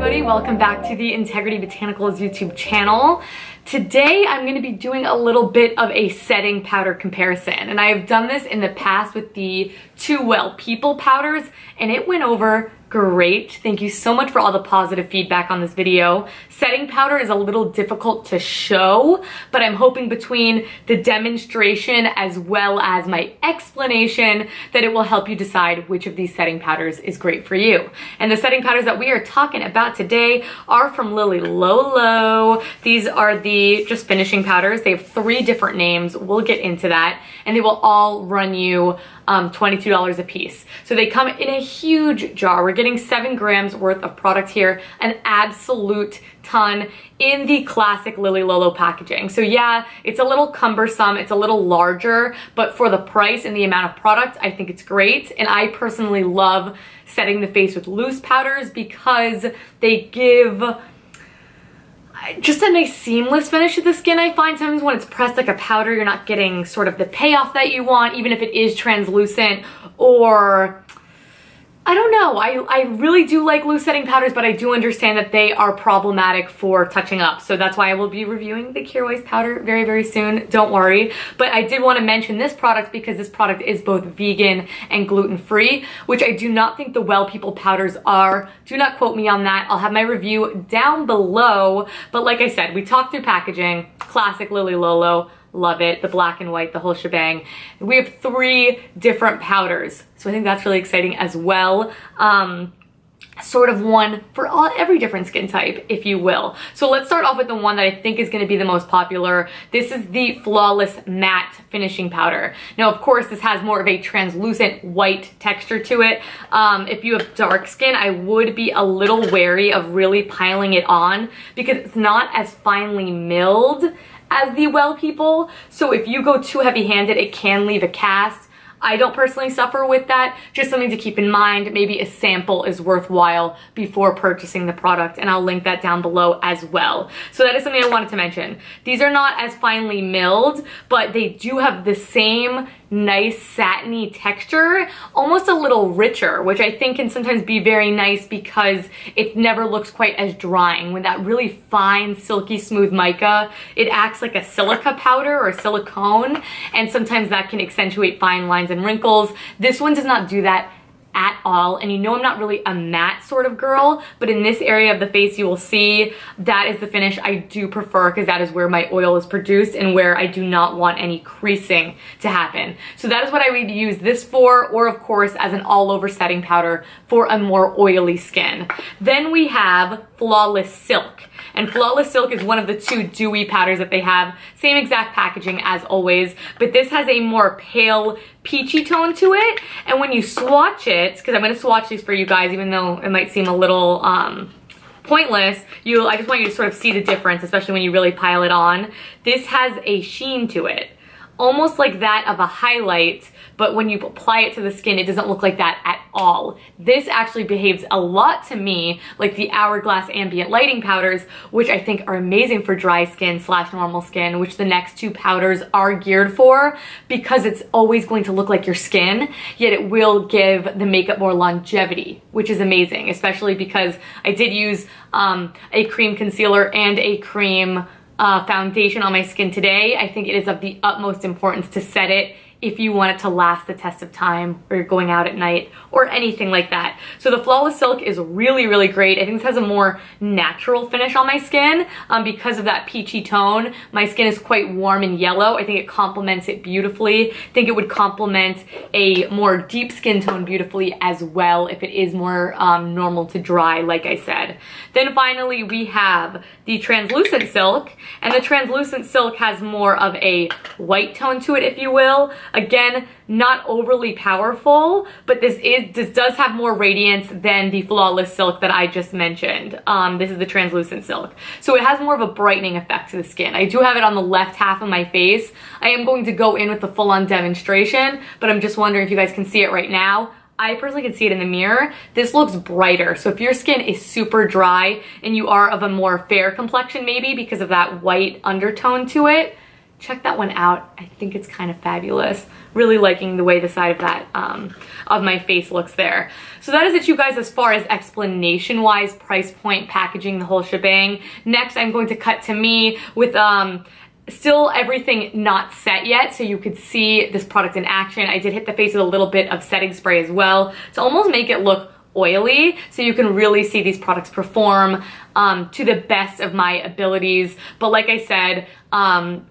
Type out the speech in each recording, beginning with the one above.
everybody, welcome back to the Integrity Botanicals YouTube channel. Today I'm going to be doing a little bit of a setting powder comparison, and I have done this in the past with the W3ll People powders and it went over great. Thank you so much for all the positive feedback on this video. Setting powder is a little difficult to show, but I'm hoping between the demonstration as well as my explanation that it will help you decide which of these setting powders is great for you. And the setting powders that we are talking about today are from Lily Lolo. These are the just finishing powders. They have 3 different names. We'll get into that, and they will all run you $22 a piece. So they come in a huge jar. We're getting 7 grams worth of product here, an absolute ton in the classic Lily Lolo packaging. So yeah, it's a little cumbersome, it's a little larger, but for the price and the amount of product, I think it's great. And I personally love setting the face with loose powders because they give just a nice seamless finish to the skin. I find sometimes when it's pressed like a powder, you're not getting sort of the payoff that you want, even if it is translucent, or I don't know. I really do like loose setting powders, but I do understand that they are problematic for touching up. So that's why I will be reviewing the Cure powder very, very soon. Don't worry. But I did want to mention this product because this product is both vegan and gluten-free, which I do not think the W3ll People powders are. Do not quote me on that. I'll have my review down below. But like I said, we talked through packaging. Classic Lily Lolo. Love it. The black and white, the whole shebang. We have 3 different powders. So I think that's really exciting as well. Sort of one for every different skin type, if you will. So let's start off with the one that I think is going to be the most popular. This is the Flawless Matte Finishing Powder. Now, of course, this has more of a translucent white texture to it. If you have dark skin, I would be a little wary of really piling it on because it's not as finely milled as the W3ll People. So if you go too heavy-handed, it can leave a cast. I don't personally suffer with that. Just something to keep in mind. Maybe a sample is worthwhile before purchasing the product, and I'll link that down below as well. So that is something I wanted to mention. These are not as finely milled, but they do have the same nice satiny texture, almost a little richer, which I think can sometimes be very nice because it never looks quite as drying. When that really fine, silky smooth mica, it acts like a silica powder or silicone, and sometimes that can accentuate fine lines and wrinkles. This one does not do that at all, and you know I'm not really a matte sort of girl, but in this area of the face you will see that is the finish I do prefer because that is where my oil is produced and where I do not want any creasing to happen. So that is what I would use this for, or of course as an all-over setting powder for a more oily skin. Then we have Flawless Silk. And Flawless Silk is one of the 2 dewy powders that they have. Same exact packaging as always, but this has a more pale peachy tone to it. And when you swatch it, because I'm going to swatch these for you guys, even though it might seem a little pointless, I just want you to sort of see the difference, especially when you really pile it on. This has a sheen to it, almost like that of a highlight, but when you apply it to the skin, it doesn't look like that at all. This actually behaves a lot to me like the Hourglass Ambient lighting powders, which I think are amazing for dry skin / normal skin, which the next 2 powders are geared for because it's always going to look like your skin, yet it will give the makeup more longevity, which is amazing, especially because I did use a cream concealer and a cream foundation on my skin today. I think it is of the utmost importance to set it if you want it to last the test of time, or you're going out at night or anything like that. So the Flawless Silk is really, really great. I think this has a more natural finish on my skin because of that peachy tone. My skin is quite warm and yellow. I think it complements it beautifully. I think it would complement a more deep skin tone beautifully as well if it is more normal to dry, like I said. Then finally we have the Translucent Silk, and the Translucent Silk has more of a white tone to it, if you will. Again, not overly powerful, but this does have more radiance than the Flawless Silk that I just mentioned. This is the Translucent Silk. So it has more of a brightening effect to the skin. I do have it on the left half of my face. I am going to go in with the full-on demonstration, but I'm just wondering if you guys can see it right now. I personally can see it in the mirror. This looks brighter. So if your skin is super dry and you are of a more fair complexion maybe because of that white undertone to it, check that one out. I think it's kind of fabulous. Really liking the way the side of that, of my face looks there. So that is it, you guys, as far as explanation-wise, price point, packaging, the whole shebang. Next, I'm going to cut to me with, still everything not set yet, so you could see this product in action. I did hit the face with a little bit of setting spray as well to almost make it look oily, so you can really see these products perform to the best of my abilities. But like I said,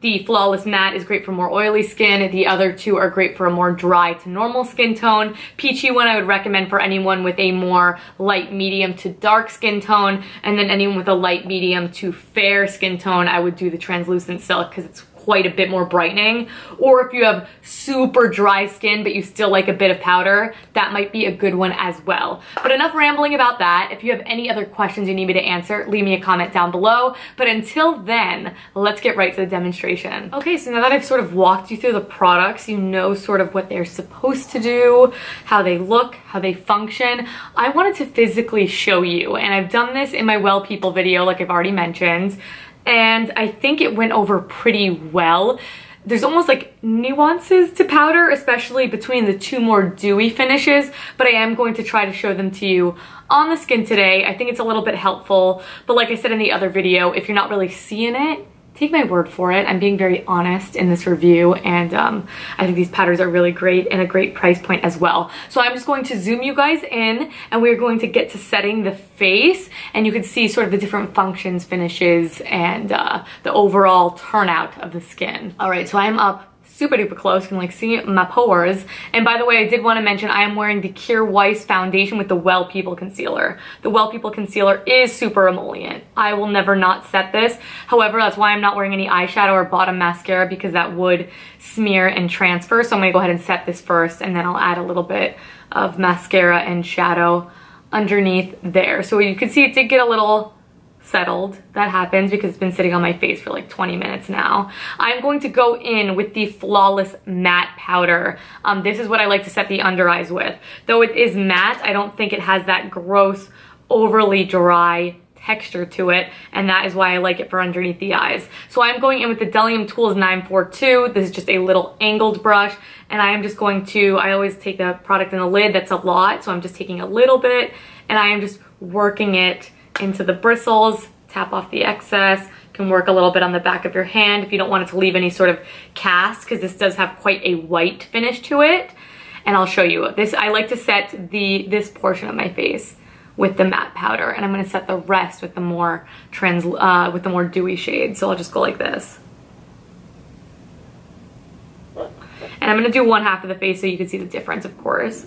the Flawless Matte is great for more oily skin. The other two are great for a more dry to normal skin tone. Peachy one I would recommend for anyone with a more light medium to dark skin tone, and then anyone with a light medium to fair skin tone, I would do the Translucent Silk because it's quite a bit more brightening. Or if you have super dry skin but you still like a bit of powder, that might be a good one as well. But enough rambling about that. If you have any other questions you need me to answer, leave me a comment down below. But until then, let's get right to the demonstration. Okay, so now that I've sort of walked you through the products, you know sort of what they're supposed to do, how they look, how they function, I wanted to physically show you. And I've done this in my W3ll People video, like I've already mentioned, and I think it went over pretty well. There's almost like nuances to powder, especially between the two more dewy finishes, but I am going to try to show them to you on the skin today. I think it's a little bit helpful, but like I said in the other video, if you're not really seeing it, take my word for it. I'm being very honest in this review, and I think these powders are really great and a great price point as well. So I'm just going to zoom you guys in, and we're going to get to setting the face, and you can see sort of the different functions, finishes, and the overall turnout of the skin. All right, so I'm up super duper close. You can like see my pores. And by the way, I did want to mention I am wearing the Kjaer Weis foundation with the W3ll People concealer. The W3ll People concealer is super emollient. I will never not set this. However, that's why I'm not wearing any eyeshadow or bottom mascara, because that would smear and transfer. So I'm gonna go ahead and set this first, and then I'll add a little bit of mascara and shadow underneath there. So you can see it did get a little settled. That happens because it's been sitting on my face for like 20 minutes now. I'm going to go in with the Flawless Matte powder. This is what I like to set the under eyes with. Though it is matte, I don't think it has that gross, overly dry texture to it, and that is why I like it for underneath the eyes. So I'm going in with the Delium Tools 942. This is just a little angled brush, and I am just going to, I always take the product in the lid, that's a lot, so I'm just taking a little bit, and I am just working it into the bristles. Tap off the excess. You can work a little bit on the back of your hand if you don't want it to leave any sort of cast, because this does have quite a white finish to it. And I'll show you this. I like to set this portion of my face with the matte powder, and I'm going to set the rest with the more dewy shade. So I'll just go like this. And I'm going to do one half of the face so you can see the difference, of course.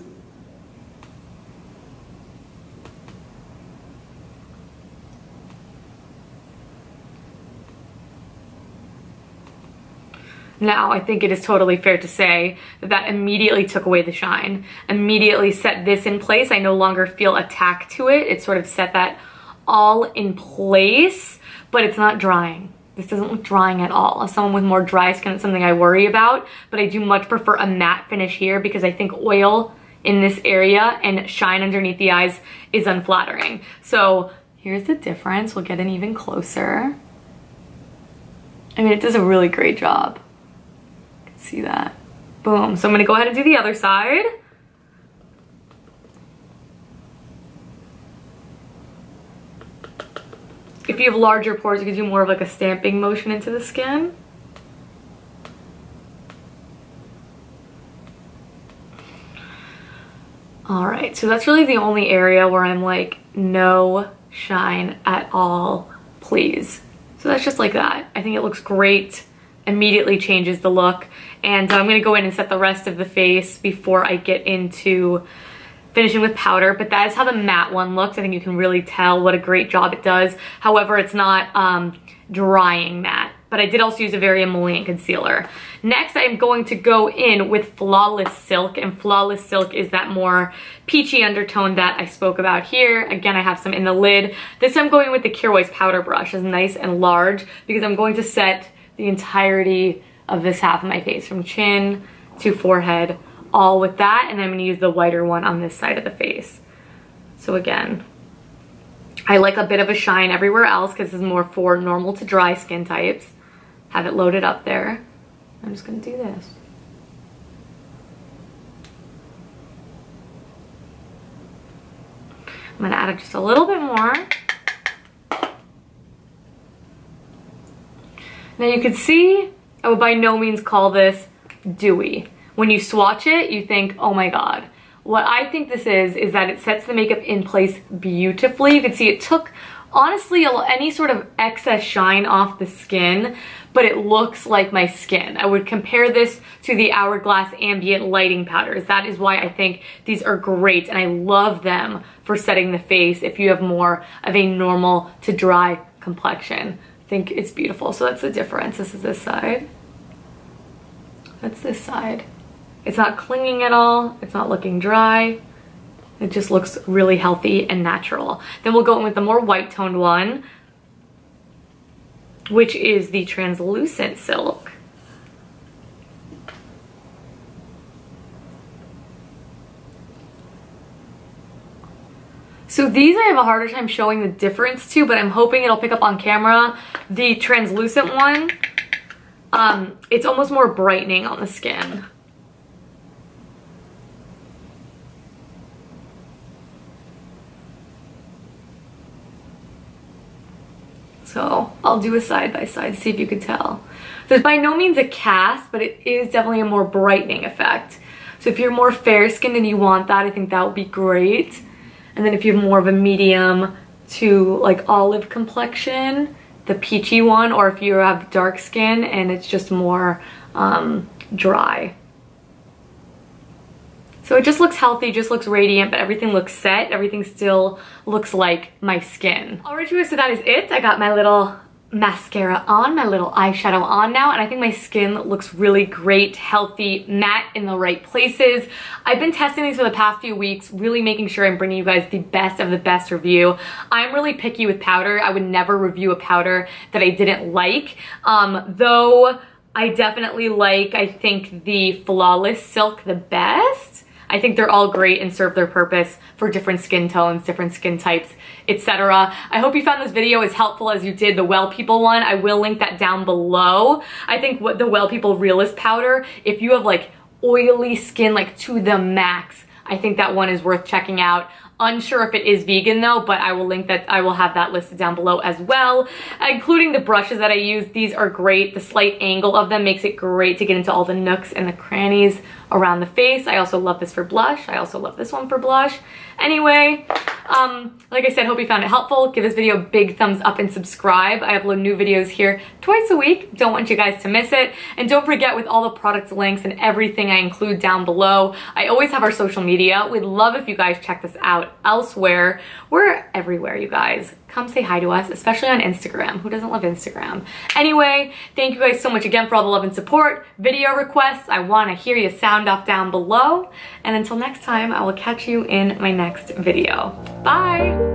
Now, I think it is totally fair to say that that immediately took away the shine, immediately set this in place. I no longer feel a tack to it. It sort of set that all in place, but it's not drying. This doesn't look drying at all. As someone with more dry skin, it's something I worry about, but I do much prefer a matte finish here because I think oil in this area and shine underneath the eyes is unflattering. So here's the difference. We'll get in even closer. I mean, it does a really great job. See that? Boom. So I'm going to go ahead and do the other side. If you have larger pores, you can do more of like a stamping motion into the skin. All right, so that's really the only area where I'm like, no shine at all, please. So that's just like that. I think it looks great. Immediately changes the look, and I'm going to go in and set the rest of the face before I get into finishing with powder. But that is how the matte one looks. I think you can really tell what a great job it does. However, it's not drying matte, but I did also use a very emollient concealer. Next, I'm going to go in with Flawless Silk, and Flawless Silk is that more peachy undertone that I spoke about here. Again, I have some in the lid. This I'm going with the Kjaer Weis powder brush. It's nice and large because I'm going to set the entirety of this half of my face, from chin to forehead, all with that, and I'm going to use the whiter one on this side of the face. So again, I like a bit of a shine everywhere else because this is more for normal to dry skin types. Have it loaded up there. I'm just gonna do this. I'm gonna add just a little bit more. Now you can see, I would by no means call this dewy. When you swatch it, you think, oh my God. What I think this is that it sets the makeup in place beautifully. You can see it took, honestly, any sort of excess shine off the skin, but it looks like my skin. I would compare this to the Hourglass Ambient lighting powders. That is why I think these are great, and I love them for setting the face if you have more of a normal to dry complexion. I think it's beautiful. So that's the difference. This is this side. That's this side. It's not clinging at all. It's not looking dry. It just looks really healthy and natural. Then we'll go in with the more white toned one, which is the translucent silk. So these I have a harder time showing the difference to, but I'm hoping it'll pick up on camera. The translucent one, it's almost more brightening on the skin. So I'll do a side by side, see if you can tell. There's by no means a cast, but it is definitely a more brightening effect. So if you're more fair skinned and you want that, I think that would be great. And then if you have more of a medium to like olive complexion, the peachy one, or if you have dark skin and it's just more dry. So it just looks healthy, just looks radiant, but everything looks set. Everything still looks like my skin. Alright, you guys, so that is it. I got my little mascara on, my little eyeshadow on now, and I think my skin looks really great, healthy, matte in the right places. I've been testing these for the past few weeks, really making sure I'm bringing you guys the best of the best review. I'm really picky with powder. I would never review a powder that I didn't like, though I definitely like, I think, the Flawless Silk the best. I think they're all great and serve their purpose for different skin tones, different skin types, etc. I hope you found this video as helpful as you did the W3ll People one. I will link that down below. I think what the W3ll People Realist Powder, if you have like oily skin like to the max, I think that one is worth checking out. Unsure if it is vegan though, but I will link that. I will have that listed down below as well, including the brushes that I use. These are great. The slight angle of them makes it great to get into all the nooks and the crannies around the face. I also love this for blush. I also love this one for blush. Anyway, like I said, hope you found it helpful. Give this video a big thumbs up and subscribe. I upload new videos here twice a week. Don't want you guys to miss it. And don't forget, with all the product links and everything I include down below, I always have our social media. We'd love if you guys check this out elsewhere. We're everywhere, you guys. Come say hi to us, especially on Instagram. Who doesn't love Instagram? Anyway, thank you guys so much again for all the love and support. Video requests, I want to hear you sound off down below. And until next time, I will catch you in my next video. Bye!